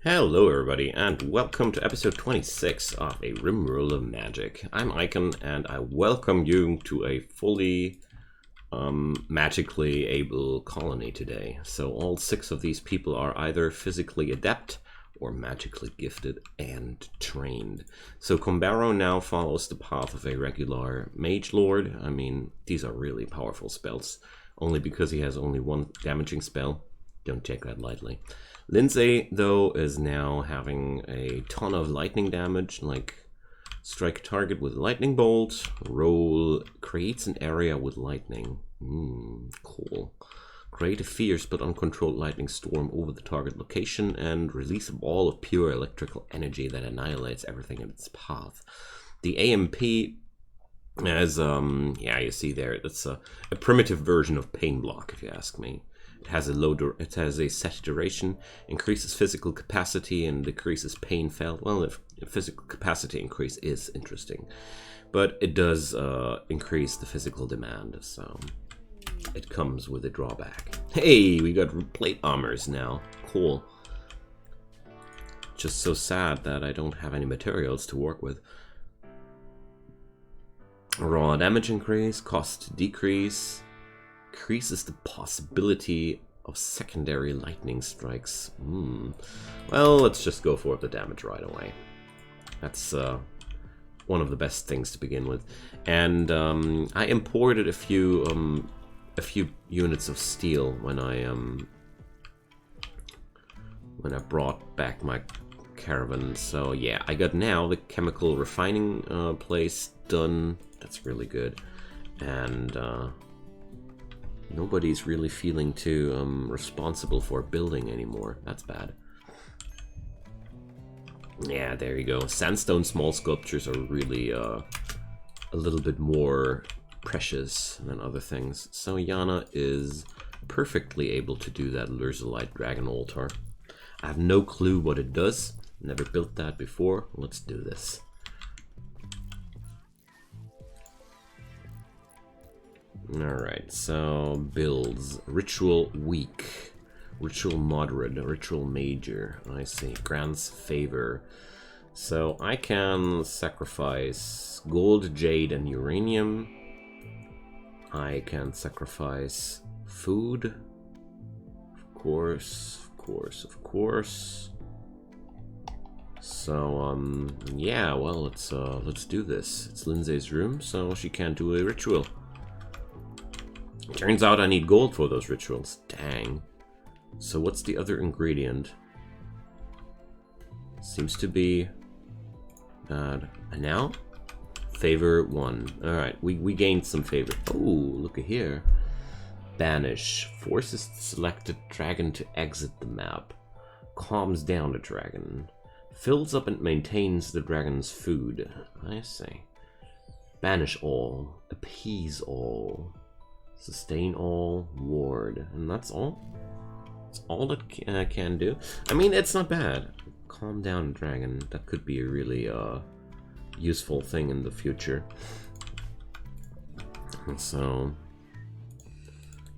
Hello everybody, and welcome to episode 26 of a Rimworld of Magic. I'm Icon, and I welcome you to a fully magically able colony today. So all 6 of these people are either physically adept or magically gifted and trained. So Combaro now follows the path of a regular mage lord. I mean, these are really powerful spells, only because he has only one damaging spell. Don't take that lightly. Lindsay, though, is now having a ton of lightning damage, like strike a target with a lightning bolt, roll, creates an area with lightning. Cool. Create a fierce but uncontrolled lightning storm over the target location and release a ball of pure electrical energy that annihilates everything in its path. The AMP is, yeah, you see there, it's a primitive version of Pain Block, if you ask me. It has a set duration, increases physical capacity and decreases pain felt. Well, if physical capacity increase is interesting, but it does increase the physical demand, so it comes with a drawback. Hey, we got plate armors now. Cool. Just so sad that I don't have any materials to work with. Raw damage increase, cost decrease. Increases the possibility of secondary lightning strikes. Well, let's just go for the damage right away. That's one of the best things to begin with. And I imported a few units of steel when I brought back my caravan. So yeah, I got now the chemical refining place done. That's really good. And nobody's really feeling too responsible for building anymore. That's bad. Yeah, there you go. Sandstone small sculptures are really a little bit more precious than other things. So Yana is perfectly able to do that Lurzolite Dragon Altar. I have no clue what it does. Never built that before. Let's do this. Alright, so builds. Ritual weak, ritual moderate, ritual major. I see. Grants favor. So I can sacrifice gold, jade, and uranium. I can sacrifice food. Of course. So yeah, well, let's do this. It's Lindsay's room, so she can't do a ritual. Turns out I need gold for those rituals. Dang. So what's the other ingredient? Seems to be and now favor 1. Alright, we gained some favor. Oh, look at here. Banish. Forces the selected dragon to exit the map. Calms down the dragon. Fills up and maintains the dragon's food. I see. Banish all. Appease all. Sustain all, ward, and that's all? That's all that can do? I mean, it's not bad. Calm down, dragon. That could be a really useful thing in the future. And so,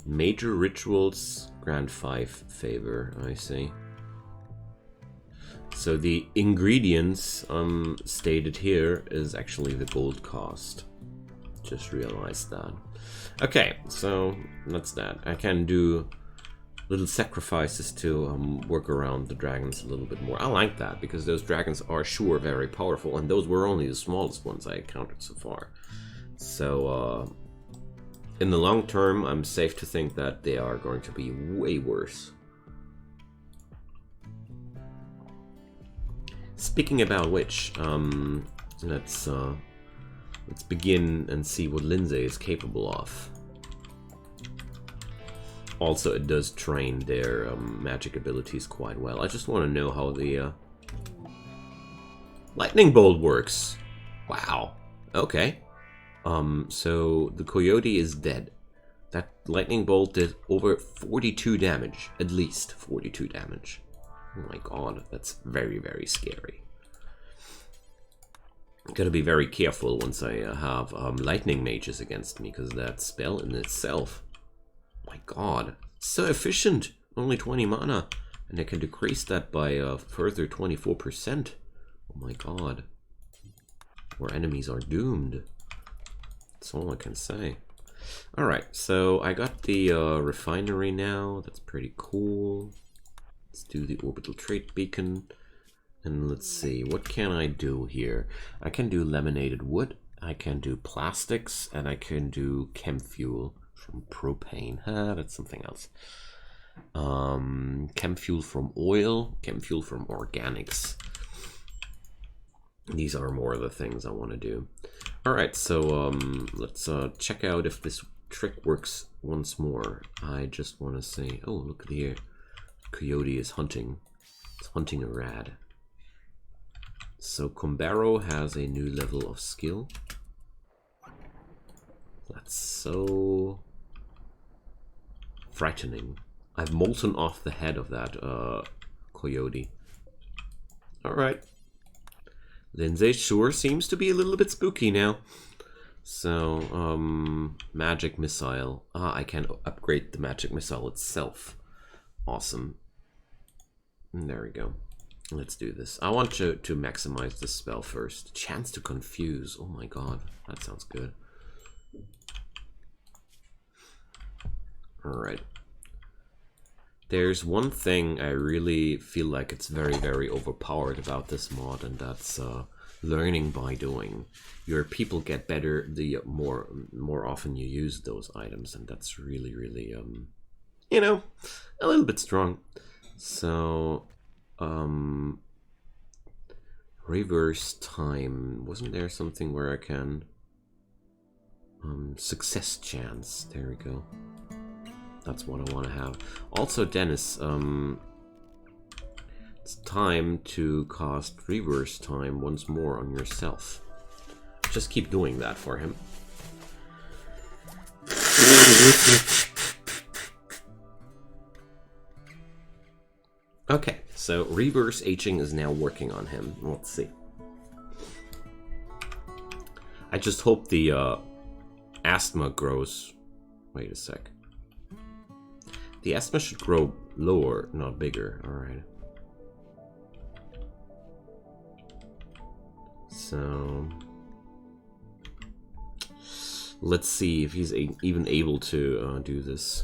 major rituals grant 5 favor, I see. So the ingredients stated here is actually the gold cost. Just realized that. Okay, so that's that. I can do little sacrifices to work around the dragons a little bit more. I like that, because those dragons are sure very powerful, and those were only the smallest ones I encountered so far. So, in the long term, I'm safe to think that they are going to be way worse. Speaking about which, let's begin and see what Lindsay is capable of. Also, it does train their magic abilities quite well. I just want to know how the lightning bolt works. Wow. Okay. So the coyote is dead. That lightning bolt did over 42 damage. At least 42 damage. Oh my god, that's very, very scary. Gotta be very careful once I have lightning mages against me, because that spell in itself, my god, so efficient. Only 20 mana. And I can decrease that by a further 24%. Oh my god. Our enemies are doomed. That's all I can say. Alright, so I got the refinery now. That's pretty cool. Let's do the orbital trait beacon. And let's see, what can I do here? I can do laminated wood, I can do plastics, and I can do chem fuel from propane. That's something else. Chem fuel from oil, chem fuel from organics. These are more of the things I want to do. Alright, so let's check out if this trick works once more. I just want to say, oh, look at here. Coyote is hunting. It's hunting a rad. So Combaro has a new level of skill. That's so frightening. I've molten off the head of that coyote. Alright. Lindsay sure seems to be a little bit spooky now. So, magic missile. Ah, I can upgrade the magic missile itself. Awesome. There we go. Let's do this. I want to maximize this spell first. Chance to confuse. Oh my god, that sounds good. Alright. There's one thing I really feel like it's very, very overpowered about this mod, and that's learning by doing. Your people get better the more often you use those items, and that's really, really, you know, a little bit strong. So, reverse time. Wasn't there something where I can success chance? There we go. That's what I want to have. Also, Dennis, it's time to cast reverse time once more on yourself. Just keep doing that for him. Okay, so reverse aging is now working on him. Let's see. I just hope the asthma grows. Wait a sec. The asthma should grow lower, not bigger. Alright. So let's see if he's even able to do this.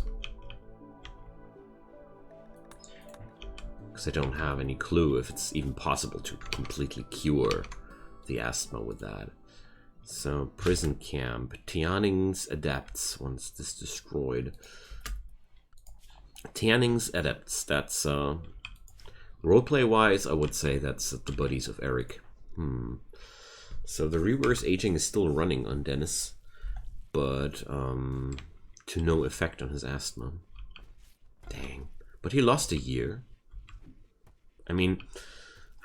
Because I don't have any clue if it's even possible to completely cure the asthma with that. So, prison camp. Tianing's adepts, once this destroyed. Tianing's adepts, that's, roleplay-wise, I would say that's the buddies of Eric. So the reverse aging is still running on Dennis, but, to no effect on his asthma. Dang. But he lost a year. I mean,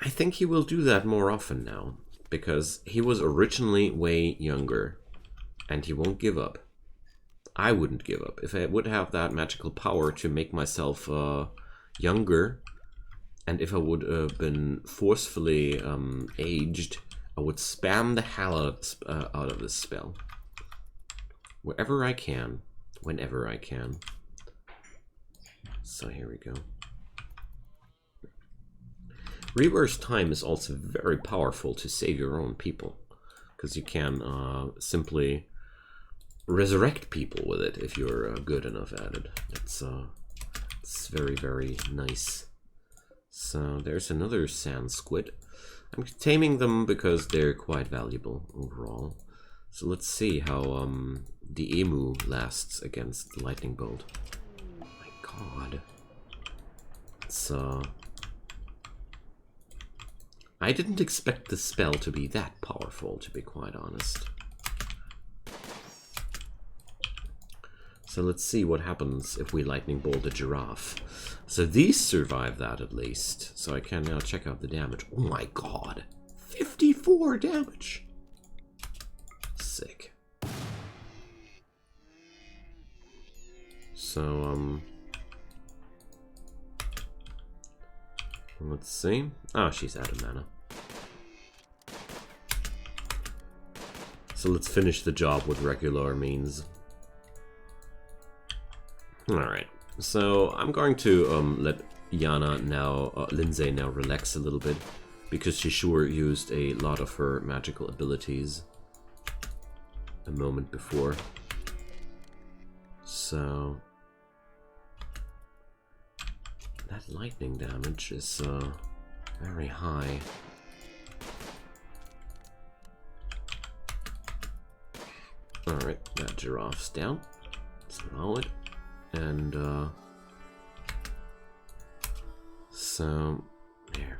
I think he will do that more often now, because he was originally way younger, and he won't give up. I wouldn't give up. If I would have that magical power to make myself younger, and if I would have been forcefully aged, I would spam the hell out of this spell. Wherever I can, whenever I can. So here we go. Reverse time is also very powerful to save your own people, because you can simply resurrect people with it if you're good enough at it. It's very, very nice. So there's another sand squid. I'm taming them because they're quite valuable overall. So let's see how the emu lasts against the lightning bolt. Oh my god. It's I didn't expect the spell to be that powerful, to be quite honest. So let's see what happens if we lightning bolt a giraffe. So these survive that at least. So I can now check out the damage. Oh my god. 54 damage. Sick. So, let's see. Oh, she's out of mana. So let's finish the job with regular means. Alright, so I'm going to let Lindsay now relax a little bit, because she sure used a lot of her magical abilities a moment before. So that lightning damage is very high. Alright, that giraffe's down. Let's allow it. And so there.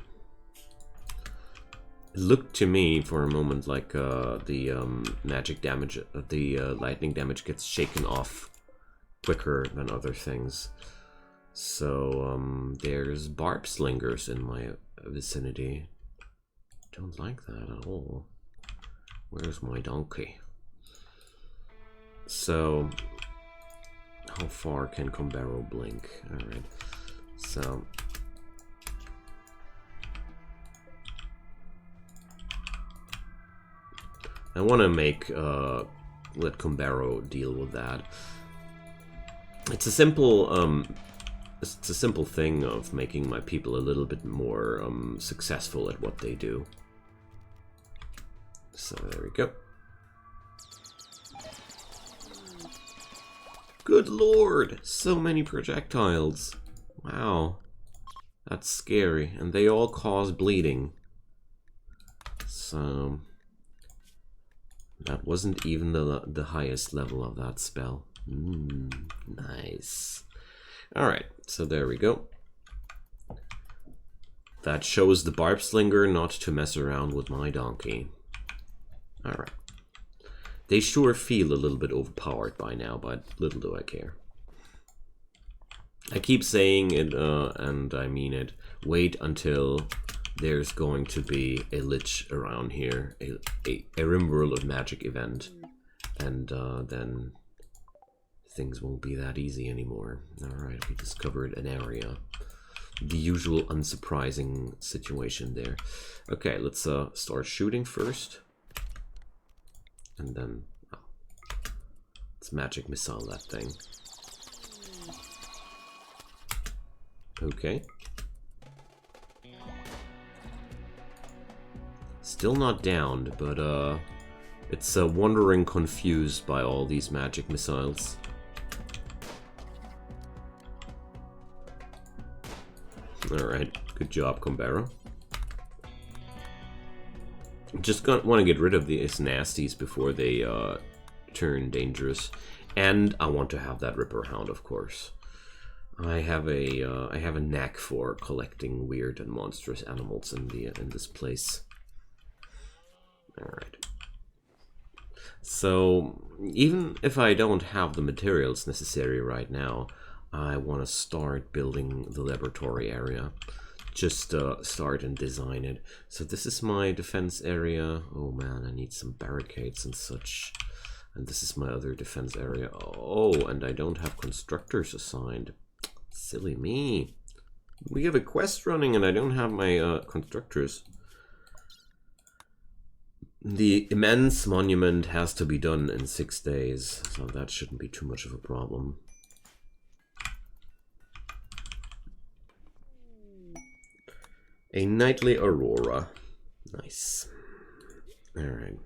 It looked to me for a moment like the magic damage, the lightning damage gets shaken off quicker than other things. So there's barb slingers in my vicinity. Don't like that at all. Where's my donkey? So how far can Combaro blink? Alright. So I want to make let Combaro deal with that. It's a simple thing of making my people a little bit more successful at what they do. So there we go. Good lord, so many projectiles. Wow, that's scary, and they all cause bleeding. So that wasn't even the highest level of that spell. Nice. Alright, so there we go. That shows the barb slinger not to mess around with my donkey. Alright. They sure feel a little bit overpowered by now, but little do I care. I keep saying it, and I mean it. Wait until there's going to be a lich around here, a Rimworld of Magic event, and then things won't be that easy anymore. Alright, we discovered an area. The usual unsurprising situation there. Okay, let's start shooting first. And then, oh, let's magic missile that thing. Okay. Still not downed, but it's wandering confused by all these magic missiles. Alright, good job, Combaro. Just want to get rid of these nasties before they turn dangerous, and I want to have that Ripper Hound, of course. I have a knack for collecting weird and monstrous animals in this place. All right. So even if I don't have the materials necessary right now, I want to start building the laboratory area. Just start and design it. So this is my defense area. Oh man, I need some barricades and such. And this is my other defense area. Oh, and I don't have constructors assigned. Silly me. We have a quest running and I don't have my constructors. The immense monument has to be done in 6 days, so that shouldn't be too much of a problem. A nightly aurora. Nice. Alright.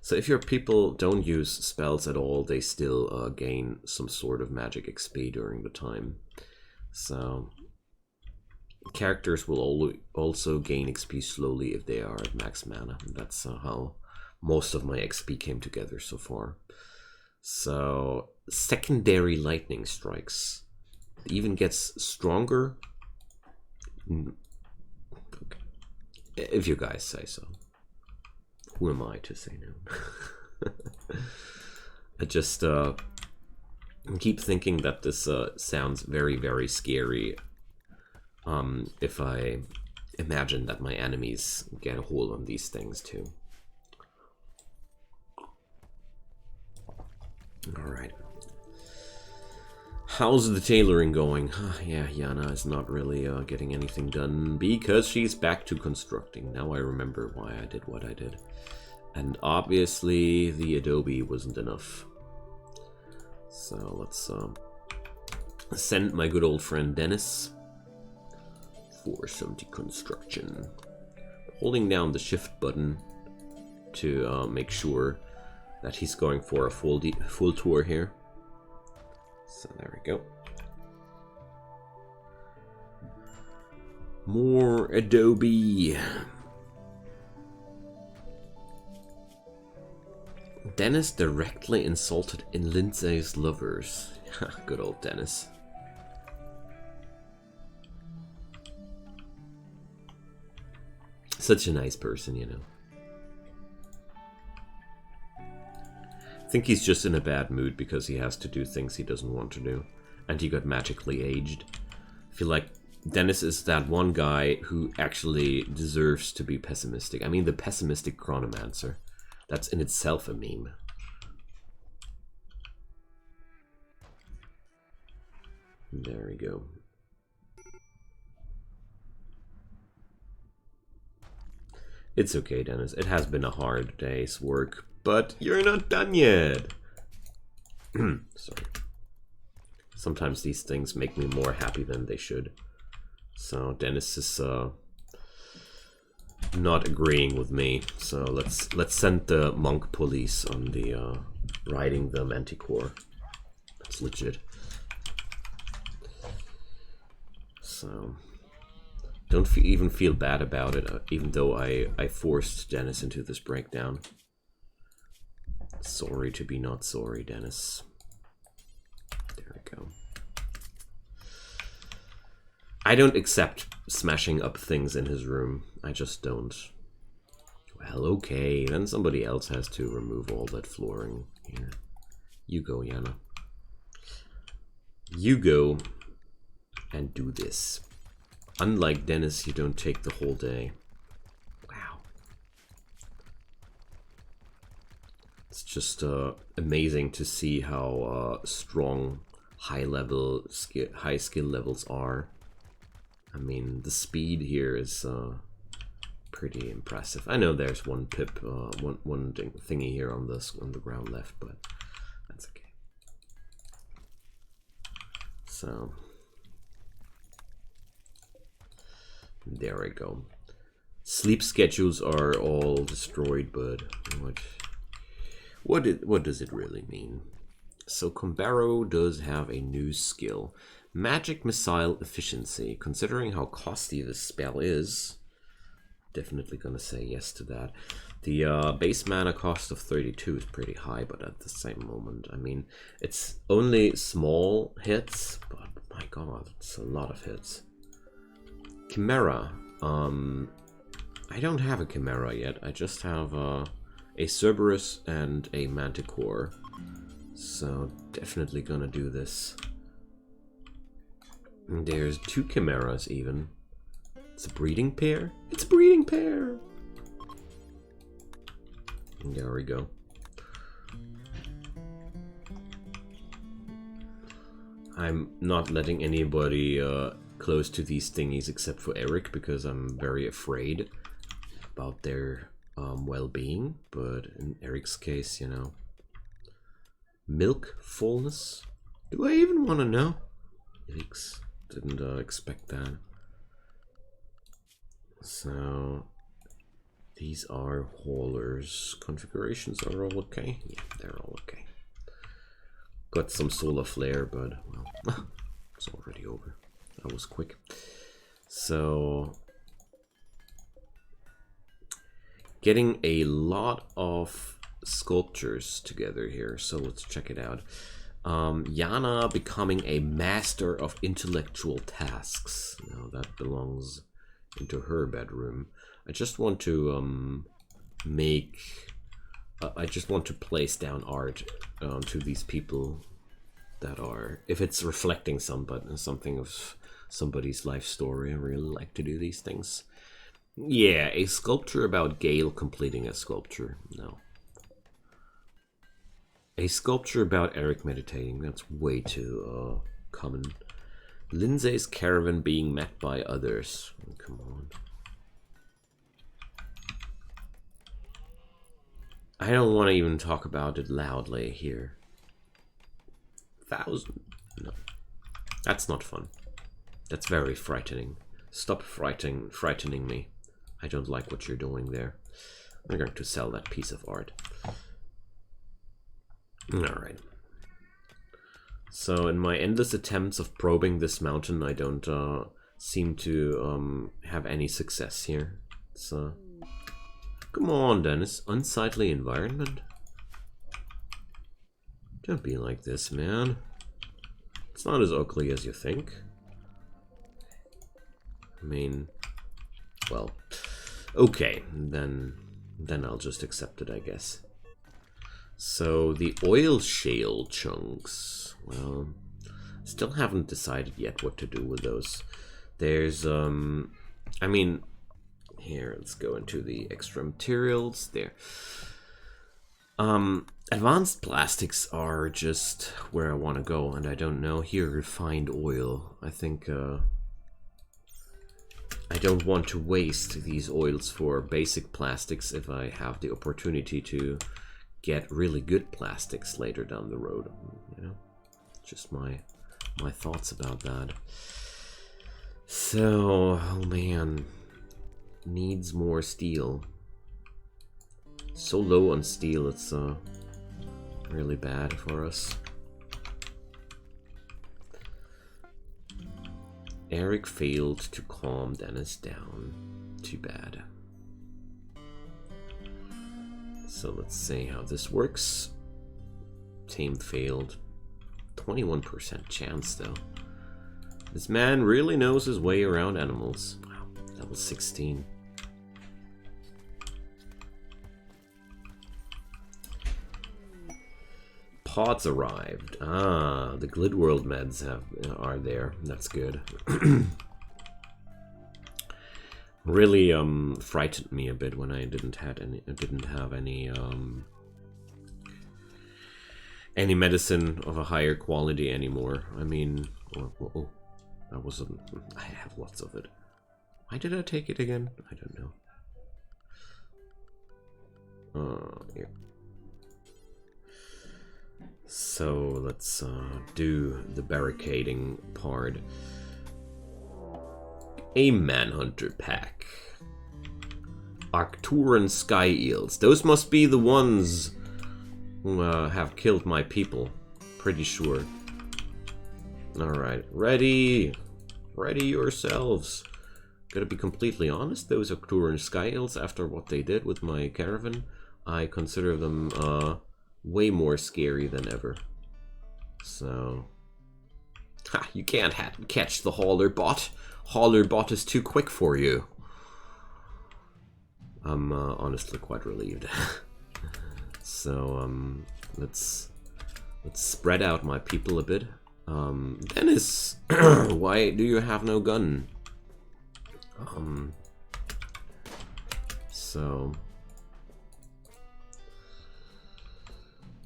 So if your people don't use spells at all, they still gain some sort of magic XP during the time. So characters will also gain XP slowly if they are at max mana. That's how most of my XP came together so far. So secondary lightning strikes. It even gets stronger. If you guys say so. Who am I to say no? I just keep thinking that this sounds very, very scary. If I imagine that my enemies get a hold on these things too. Alright. How's the tailoring going? Yeah, Yana is not really getting anything done because she's back to constructing. Now I remember why I did what I did. And obviously the Adobe wasn't enough. So let's send my good old friend Dennis for some deconstruction. Holding down the shift button to make sure that he's going for a full tour here. So there we go. More Adobe. Dennis directly insulted in Lindsay's lovers. Good old Dennis. Such a nice person, you know. I think he's just in a bad mood because he has to do things he doesn't want to do. And he got magically aged. I feel like Dennis is that one guy who actually deserves to be pessimistic. I mean, the pessimistic chronomancer. That's in itself a meme. There we go. It's okay, Dennis. It has been a hard day's work, but you're not done yet. Sorry. Sometimes these things make me more happy than they should. So Dennis is not agreeing with me. So let's send the monk police on the riding the manticore. That's legit. So don't even feel bad about it, even though I forced Dennis into this breakdown. Sorry to be not sorry, Dennis. There we go. I don't accept smashing up things in his room. I just don't. Well, okay, then somebody else has to remove all that flooring here. You go, Yana. You go and do this. Unlike Dennis, you don't take the whole day. Wow. It's just amazing to see how strong high skill levels are. I mean, the speed here is pretty impressive. I know there's one pip, one thingy here on the ground left, but that's okay. So there we go. Sleep schedules are all destroyed, but what does it really mean? So Combaro does have a new skill. Magic Missile Efficiency. Considering how costly this spell is, definitely gonna say yes to that. The base mana cost of 32 is pretty high, but at the same moment, I mean, it's only small hits, but my god, it's a lot of hits. Chimera. I don't have a Chimera yet. I just have a Cerberus and a Manticore. So definitely gonna do this. And there's 2 Chimeras even. It's a breeding pair? It's a breeding pair! And there we go. I'm not letting anybody close to these thingies except for Eric, because I'm very afraid about their well-being. But in Eric's case, you know. Milk fullness? Do I even want to know? Yikes. Didn't expect that. So these are haulers. Configurations are all okay? Yeah, they're all okay. Got some solar flare, but well, it's already over. That was quick. So getting a lot of sculptures together here, so let's check it out. Yana becoming a master of intellectual tasks. Now that belongs into her bedroom. I just want to I just want to place down art to these people that are, if it's reflecting something of somebody's life story. I really like to do these things. Yeah, a sculpture about Gale completing a sculpture. No. A sculpture about Eric meditating. That's way too common. Lindsay's caravan being met by others. Oh, come on. I don't want to even talk about it loudly here. 1,000? No. That's not fun. That's very frightening. Stop frightening me. I don't like what you're doing there. We're going to sell that piece of art. Alright. So in my endless attempts of probing this mountain, I don't seem to have any success here. It's come on, Dennis. Unsightly environment? Don't be like this, man. It's not as ugly as you think. I mean, well, okay, then I'll just accept it, I guess. So the oil shale chunks, well, still haven't decided yet what to do with those. There's, I mean, here, let's go into the extra materials there. Advanced plastics are just where I want to go, and I don't know. Here, refined oil. I think, I don't want to waste these oils for basic plastics if I have the opportunity to get really good plastics later down the road. You know, just my thoughts about that. So, oh man, needs more steel. So low on steel, it's really bad for us. Eric failed to calm Dennis down. Too bad. So let's see how this works. Tame failed. 21% chance though. This man really knows his way around animals. Wow, level 16. Pods arrived. Ah, the Glidworld meds are there. That's good. Really frightened me a bit when I didn't have any medicine of a higher quality anymore. I mean, that wasn't. I have lots of it. Why did I take it again? I don't know. Here. So let's do the barricading part. A manhunter pack. Arcturan sky eels. Those must be the ones who have killed my people. Pretty sure. Alright, ready. Ready yourselves. Gotta be completely honest, those Arcturan sky eels, after what they did with my caravan, I consider them way more scary than ever. So, ha, you can't catch the hauler bot. Hauler bot is too quick for you. I'm honestly quite relieved. So let's spread out my people a bit. Dennis, why do you have no gun? So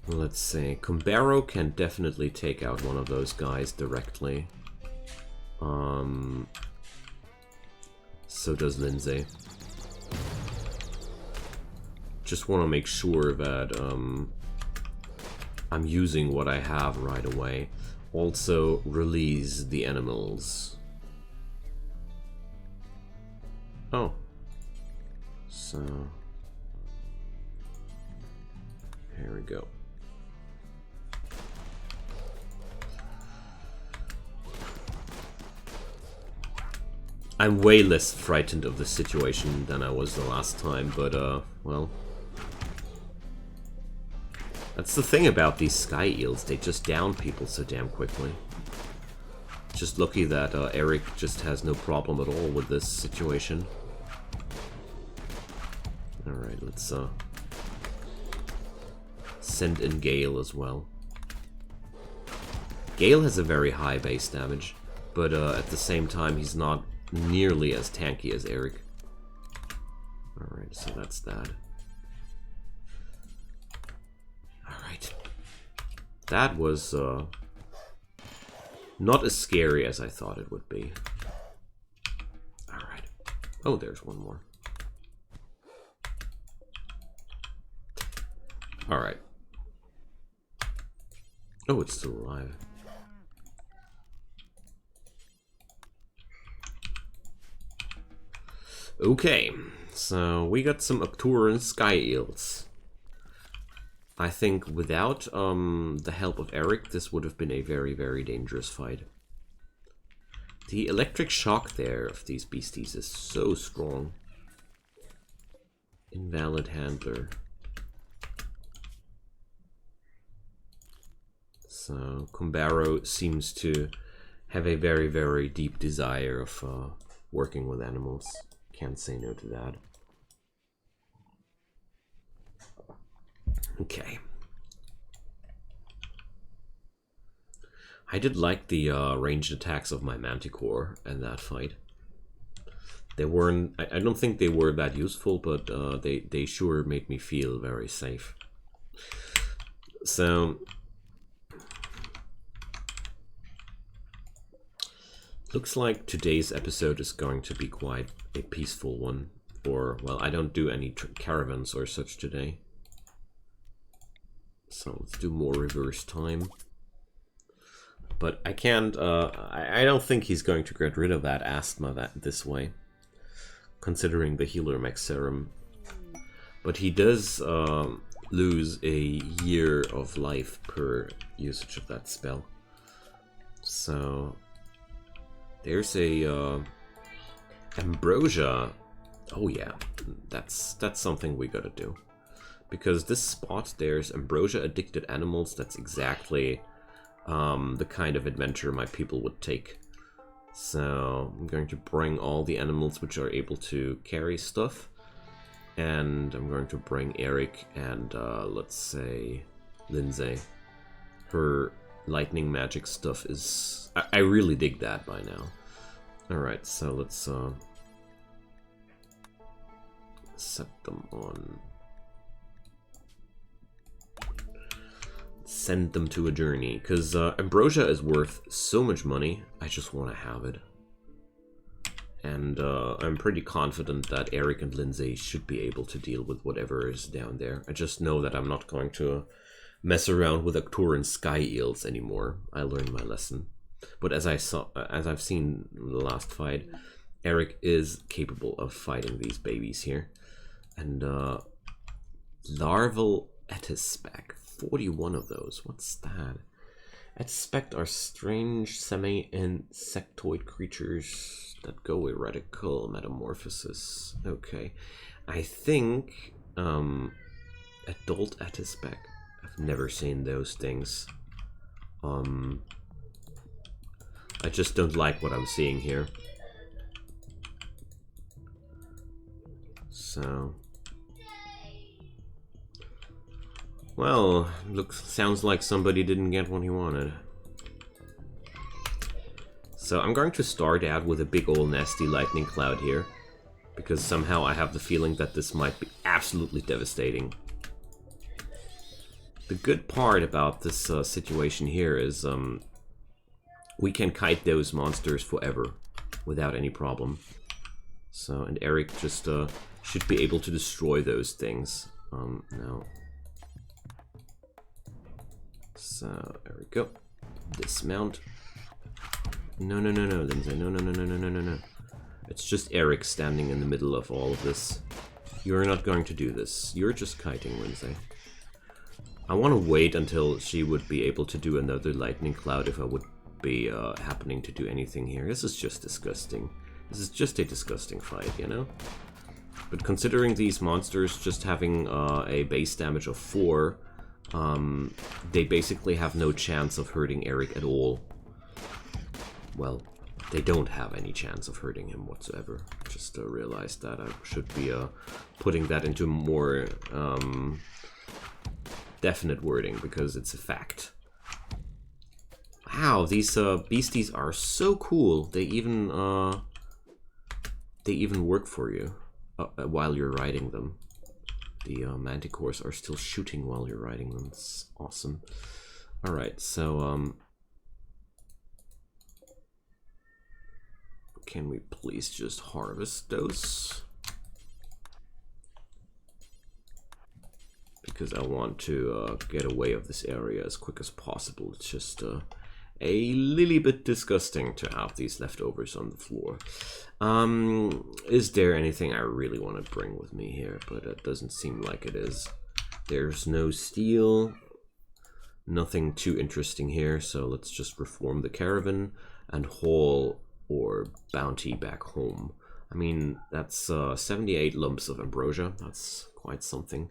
let's see. Kumbaro can definitely take out one of those guys directly. So does Lindsay. Just want to make sure that I'm using what I have right away. Also, release the animals. Oh. So here we go. I'm way less frightened of the situation than I was the last time, but well, that's the thing about these sky eels, they just down people so damn quickly. Just lucky that Eric just has no problem at all with this situation. Alright, let's send in Gale as well. Gale has a very high base damage, but at the same time he's not nearly as tanky as Eric. Alright, so that's that. Alright. That was not as scary as I thought it would be. Alright. Oh, there's one more. Alright. Oh, it's still alive. Okay, so we got some Achtung sky eels. I think without the help of Eric, this would have been a very, very dangerous fight. The electric shock there of these beasties is so strong. Invalid handler. So Kumbaro seems to have a very, very deep desire of working with animals. Can't say no to that. Okay. I did like the ranged attacks of my Manticore in that fight. They weren't... I don't think they were that useful, but they sure made me feel very safe. So... looks like today's episode is going to be quite a peaceful one. Or, well, I don't do any caravans or such today. So let's do more reverse time. But I can't, I don't think he's going to get rid of that asthma this way. Considering the healer mech serum. But he does lose a year of life per usage of that spell. So... there's a ambrosia. Oh yeah, that's something we gotta do. Because this spot, there's ambrosia addicted animals. That's exactly the kind of adventure my people would take. So I'm going to bring all the animals which are able to carry stuff. And I'm going to bring Eric and let's say Lindsay. Her lightning magic stuff is... I really dig that by now. Alright, so let's set them on. Send them to a journey, because ambrosia is worth so much money. I just want to have it. And I'm pretty confident that Eric and Lindsay should be able to deal with whatever is down there. I just know that I'm not going to mess around with Achtung sky eels anymore. I learned my lesson. But as I've seen in the last fight, Eric is capable of fighting these babies here. And larval etispec, 41 of those. What's that? Etispec are strange semi-insectoid creatures that go heretical metamorphosis. Okay, I think adult etispec. I've never seen those things. I just don't like what I'm seeing here. So, well, sounds like somebody didn't get what he wanted. So I'm going to start out with a big old nasty lightning cloud here, because somehow I have the feeling that this might be absolutely devastating. The good part about this situation here is we can kite those monsters forever without any problem. So, and Eric just should be able to destroy those things. No. So, there we go. Dismount. No, no, no, no, Lindsay. No, no, no, no, no, no, no, no. It's just Eric standing in the middle of all of this. You're not going to do this. You're just kiting, Lindsay. I want to wait until she would be able to do another lightning cloud if I would be happening to do anything here. This is just disgusting. This is just a disgusting fight, you know? But considering these monsters just having a base damage of 4, they basically have no chance of hurting Eric at all. Well, they don't have any chance of hurting him whatsoever. Just realized that I should be putting that into more definite wording, because it's a fact. Wow, these beasties are so cool. They even work for you while you're riding them. The manticores are still shooting while you're riding them. It's awesome. All right, so can we please just harvest those? Because I want to get away of this area as quick as possible. It's just a little bit disgusting to have these leftovers on the floor. Is there anything I really want to bring with me here? But it doesn't seem like it is. There's no steel. Nothing too interesting here, so let's just reform the caravan and haul or bounty back home. I mean, that's 78 lumps of ambrosia. That's quite something.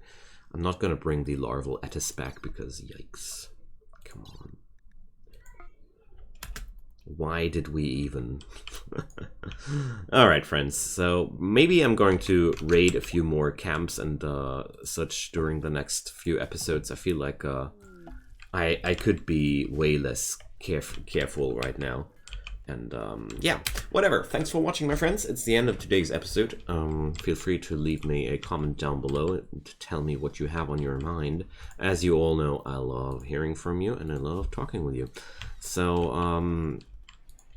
I'm not going to bring the larval Etis back because, yikes. Come on. Why did we even? Alright, friends, so maybe I'm going to raid a few more camps and such during the next few episodes. I feel like I could be way less careful right now. And yeah, whatever. Thanks for watching, my friends. It's the end of today's episode. Feel free to leave me a comment down below to tell me what you have on your mind. As you all know, I love hearing from you and I love talking with you. So,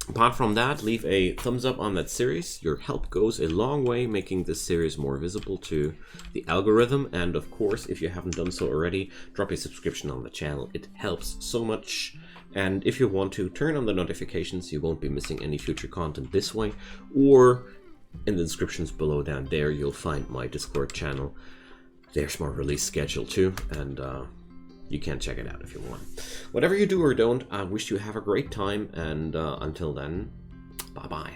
apart from that, leave a thumbs up on that series. Your help goes a long way making this series more visible to the algorithm. And of course, if you haven't done so already, drop a subscription on the channel. It helps so much. And if you want to, turn on the notifications. You won't be missing any future content this way. Or in the descriptions below down there, you'll find my Discord channel. There's my release schedule too. And you can check it out if you want. Whatever you do or don't, I wish you have a great time, and until then, bye-bye.